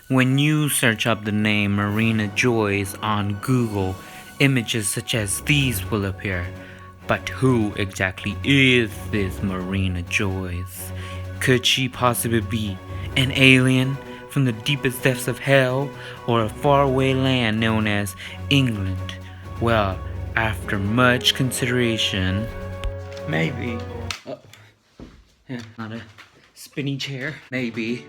When you search up the name Marina Joyce on Google, images such as these will appear. But who exactly is this Marina Joyce? Could she possibly be an alien from the deepest depths of hell, or a faraway land known as England? Well, after much consideration, maybe. Not a spinny chair. Maybe.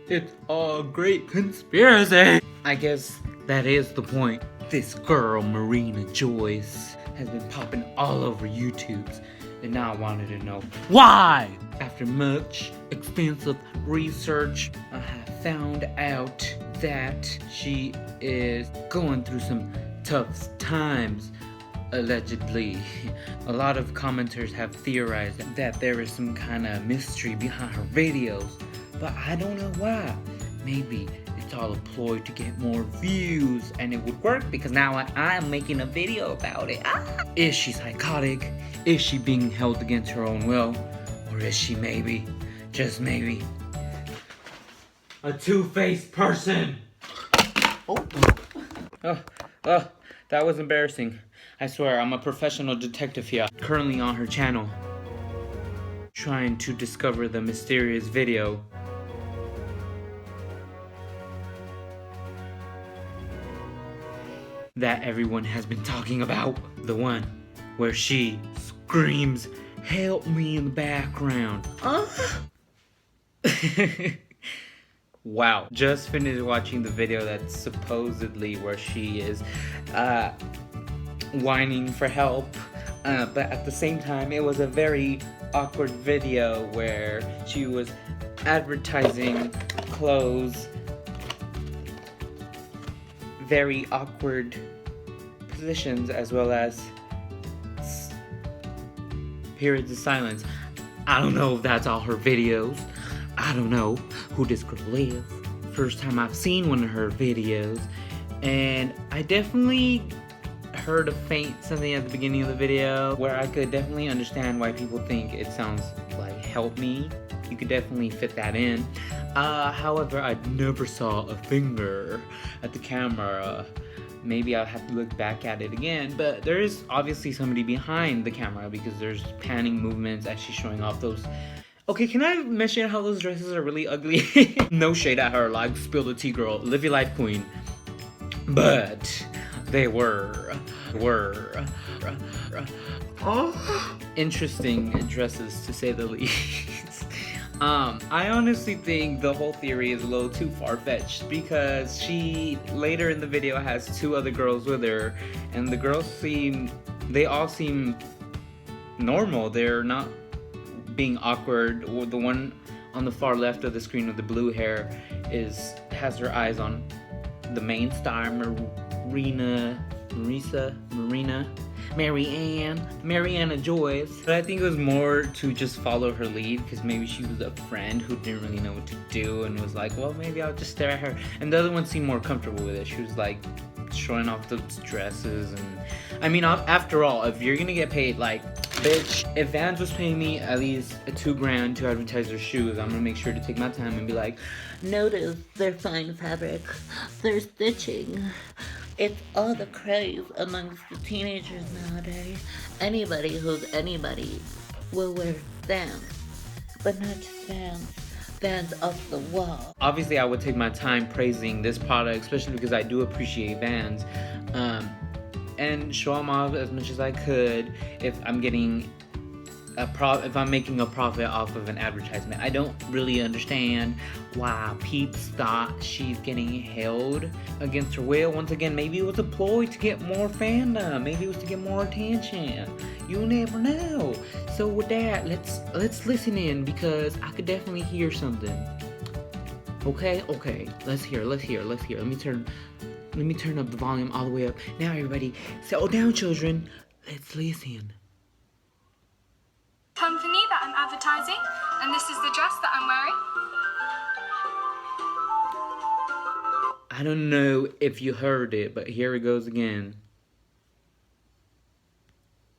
It's a great conspiracy. I guess that is the point. This girl, Marina Joyce, has been popping all over YouTube's, and now I wanted to know why. After much extensive research, I have found out that she is going through some tough times. Allegedly, a lot of commenters have theorized that there is some kind of mystery behind her videos, but I don't know why. Maybe it's all a ploy to get more views, and it would work because now I am making a video about it. Is she psychotic? Is she being held against her own will? Or is she maybe, just maybe, a two-faced person? Oh, that was embarrassing. I swear, I'm a professional detective here. Currently on her channel, trying to discover the mysterious video that everyone has been talking about. The one where she screams, "Help me," in the background. Wow. Just finished watching the video that's supposedly where she is whining for help, but at the same time it was a very awkward video where she was advertising clothes, very awkward positions, as well as periods of silence. I don't know if that's all her videos. I don't know who this girl is. First time I've seen one of her videos, and I definitely heard a faint something at the beginning of the video where I could definitely understand why people think it sounds like "help me." You could definitely fit that in. However, I never saw a finger at the camera. Maybe I'll have to look back at it again, but there is obviously somebody behind the camera because there's panning movements as she's showing off those. Okay, can I mention how those dresses are really ugly? No shade at her, like, spill the tea, girl. Live your life, queen. But they were interesting dresses, to say the least. I honestly think the whole theory is a little too far-fetched because she later in the video has two other girls with her, and the girls they all seem normal. They're not being awkward. Or the one on the far left of the screen with the blue hair has her eyes on the main star, Mariana Joyce. But I think it was more to just follow her lead because maybe she was a friend who didn't really know what to do and was like, well, maybe I'll just stare at her. And the other one seemed more comfortable with it. She was like showing off those dresses, and I mean, after all, if you're gonna get paid, like, bitch, if Vans was paying me at least $2,000 to advertise their shoes, I'm gonna make sure to take my time and be like, notice their fine fabric, their stitching. It's all the craze amongst the teenagers nowadays. Anybody who's anybody will wear Vans, but not just Vans. Vans off the wall. Obviously, I would take my time praising this product, especially because I do appreciate Vans, and show them off as much as I could if I'm getting if I'm making a profit off of an advertisement. I don't really understand why peeps thought she's getting held against her will. Once again, maybe it was a ploy to get more fandom. Maybe it was to get more attention. You never know. So with that, let's listen in because I could definitely hear something. Okay, let's hear. Let me turn up the volume all the way up. Now everybody, settle down, children. Let's listen. Company that I'm advertising, and this is the dress that I'm wearing. I don't know if you heard it, but here it goes again.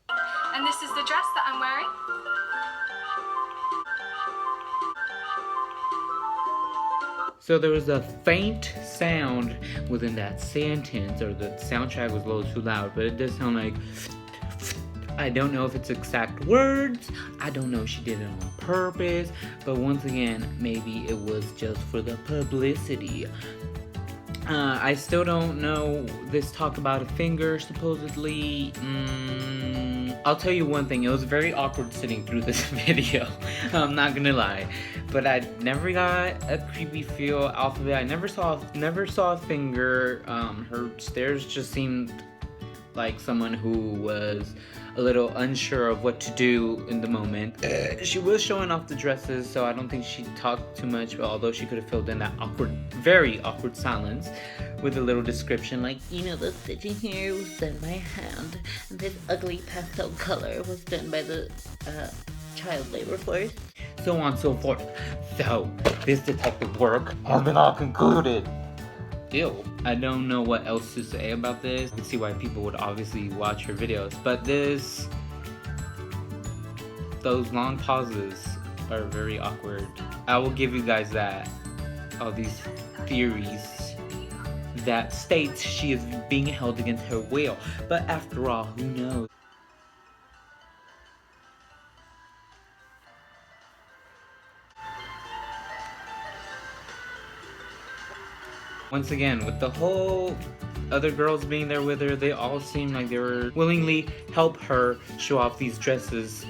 And this is the dress that I'm wearing. So there was a faint sound within that sentence, or the soundtrack was a little too loud, but it does sound like. I don't know if it's exact words. I don't know if she did it on purpose, but once again, maybe it was just for the publicity. I still don't know this talk about a finger, supposedly. I'll tell you one thing, it was very awkward sitting through this video. I'm not gonna lie. But I never got a creepy feel off of it. I never saw a finger. Her stares just seemed like someone who was a little unsure of what to do in the moment. She was showing off the dresses, so I don't think she talked too much, although she could have filled in that awkward, very awkward silence with a little description like, you know, the stitching here was done by hand, and this ugly pastel color was done by the child labor force, so on and so forth. So, this detective work has been all concluded. Ew. I don't know what else to say about this. I can see why people would obviously watch her videos, but those long pauses are very awkward. I will give you guys that. All these theories that states she is being held against her will, but after all, who knows? Once again, with the whole other girls being there with her, they all seem like they were willingly help her show off these dresses.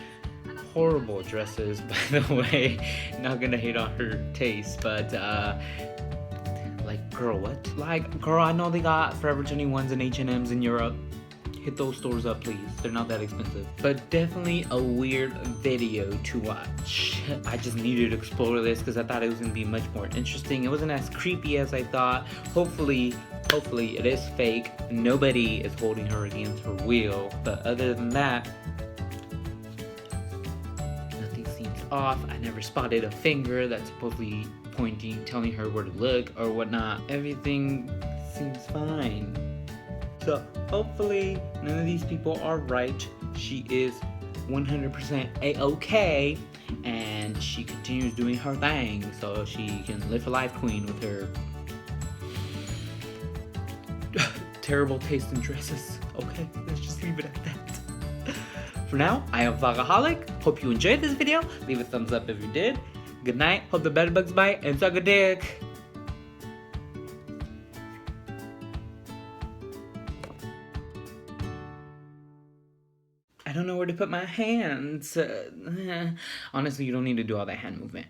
Horrible dresses, by the way. Not gonna hate on her taste, but like, girl, what? Like, girl, I know they got Forever 21s and H&M's in Europe. Hit those stores up, please. They're not that expensive. But definitely a weird video to watch. I just needed to explore this because I thought it was gonna be much more interesting. It wasn't as creepy as I thought. Hopefully it is fake. Nobody is holding her against her will. But other than that, nothing seems off. I never spotted a finger that's supposedly pointing, telling her where to look or whatnot. Everything seems fine. So hopefully none of these people are right. She is 100% a-okay, and she continues doing her thing so she can live a life queen with her terrible taste in dresses. Okay, let's just leave it at that. For now, I am Vlogaholic. Hope you enjoyed this video. Leave a thumbs up if you did. Good night. Hope the bedbugs bite and suck a dick. I don't know where to put my hands. Honestly, you don't need to do all that hand movement.